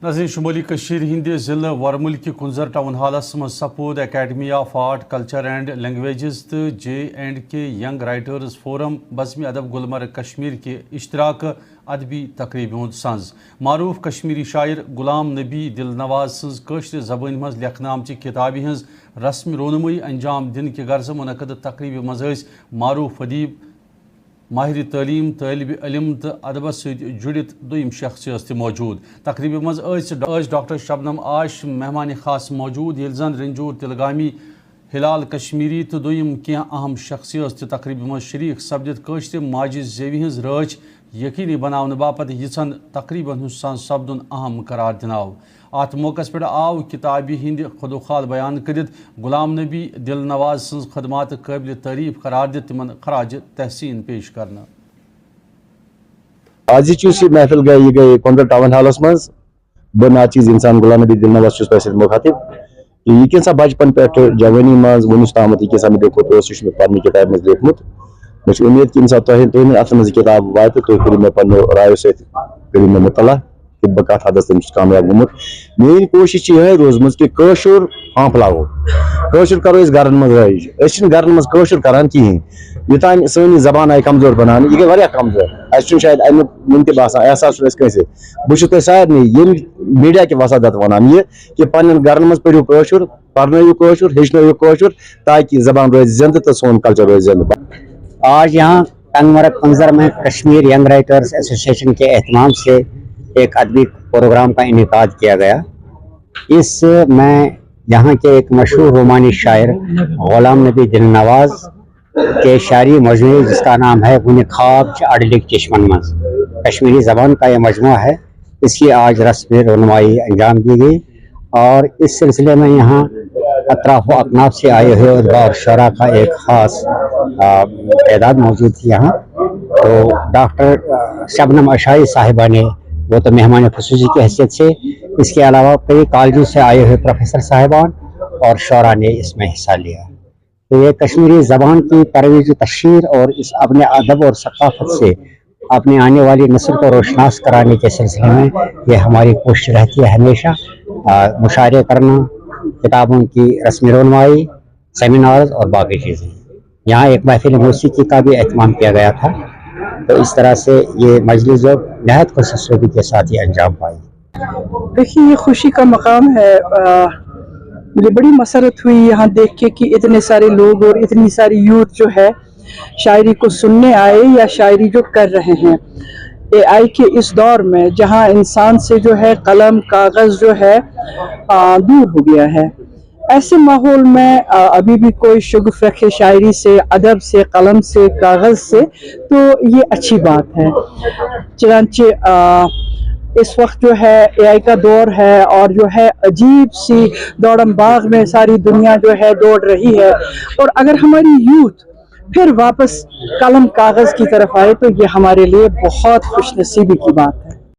ناظرین شمولی کشیر ہند ضلع ورمل کی کنزر ٹاؤن ہالس مز سپود academy of art culture and languages تو J&K young writers forum Bazmee ادب گلمرگ کشمیر کے اشتراک ادبی تقریب ہند سنز معروف کشمیری شاعر غلام نبی دل نواز سز کشر زبان مز لکھنہ آمچہ کتابہ ہز رسم رونمائی انجام دن کے غرض منعقد تقریب مز معروف ادیب ماہر تعلیم طالب علم تو ادبس جڑت دویم شخصیت موجود تقریب مز ڈاکٹر شبنم آش مہمان خاص موجود یل زن رنجور تلگامی ہلال کشمیری تو دویم کیا اہم شخصیت تقریب مز شریک سپدت کشر ماجہ زیوی ہز راچ یقینی بناؤن باپت یژھن تقریباً حصہ سپدن اہم قرار دناو ات موقع پہ آو کتابہ ہند خدوخال بیان کرت غلام نبی دل نواز سن خدمات قابل تعریف قرار دت تمن خراج تحسین پیش کرنا آج یہ محفل گئی کنڈر ٹاؤن ہالس مز بہ نا چیز انسان غلام نبی دل نواز تہ مخاطب یہ کینسا بچپن پہ جوانی مز ونس تام یہ کینسا میں دیکھو یہ پنہ کتاب مز لیکھمت مجھے امید کہ تھی ات مز کتاب وات تھی کرو مے پنو رائے ست کرو مے مطلع کہ بہ کت حدس تم کامیاب گومت میری کوشش یہ روزم کہ قشر پھانپلاو قشر کرو اس گرن مز رائج اس گرن مز قشر کران کہین یوتان سانی زبان آئی کمزور بنانے یہ گئی واریاہ کمزور اس شاید امیک ون تہ باسان احساس کنسے بہت تہ سارے یم میڈیا کے وسادت ونان یہ کہ پنن گرن مز پڑھو قشر پرنو قشر ہیچنو قشر تاکہ زبان روز زندہ تو سون کلچر روز زندہ. آج یہاں ٹنگمرگ کنزر میں کشمیر ینگ رائٹرز ایسوسیشن کے اہتمام سے ایک ادبی پروگرام کا انعقاد کیا گیا. اس میں یہاں کے ایک مشہور رومانی شاعر غلام نبی دل نواز کے شاعری مجموعے جس کا نام ہے گن خواب اڈلک چشمن مز کشمیری زبان کا یہ مجموعہ ہے. اس کی آج رسم رونمائی انجام دی گئی اور اس سلسلے میں یہاں اطراف و اکناف سے آئے ہوئے ادبا اور شعراء کا ایک خاص تعداد موجود تھی یہاں. تو ڈاکٹر شبنم اشائی صاحبہ نے وہ تو مہمان خصوصی کی حیثیت سے اس کے علاوہ کئی کالجوں سے آئے ہوئے پروفیسر صاحبان اور شعراء نے اس میں حصہ لیا. تو یہ کشمیری زبان کی ترویج و تشہیر اور اس اپنے ادب اور ثقافت سے اپنے آنے والی نسل کو روشناس کرانے کے سلسلے میں یہ ہماری کوشش رہتی ہے ہمیشہ. مشاعرے کرنا، کتابوں کی رسم رونمائی، سیمینارز اور باقی چیزیں. یہاں ایک محفل موسیقی کا بھی اہتمام کیا گیا تھا. تو اس طرح سے یہ مجلس جو نہایت خوش اسلوبی کے ساتھ یہ انجام پائی. دیکھیے یہ خوشی کا مقام ہے. مجھے بڑی مسرت ہوئی یہاں دیکھ کے کہ اتنے سارے لوگ اور اتنی ساری یوتھ جو ہے شاعری کو سننے آئے یا شاعری جو کر رہے ہیں. اے آئی کے اس دور میں جہاں انسان سے جو ہے قلم کاغذ جو ہے دور ہو گیا ہے، ایسے ماحول میں ابھی بھی کوئی شگف رکھے شاعری سے، ادب سے، قلم سے، کاغذ سے، تو یہ اچھی بات ہے. چنانچہ اس وقت جو ہے اے آئی کا دور ہے اور جو ہے عجیب سی دوڑم باغ میں ساری دنیا جو ہے دوڑ رہی ہے، اور اگر ہماری یوتھ پھر واپس قلم کاغذ کی طرف آئے تو یہ ہمارے لیے بہت خوش نصیبی کی بات ہے.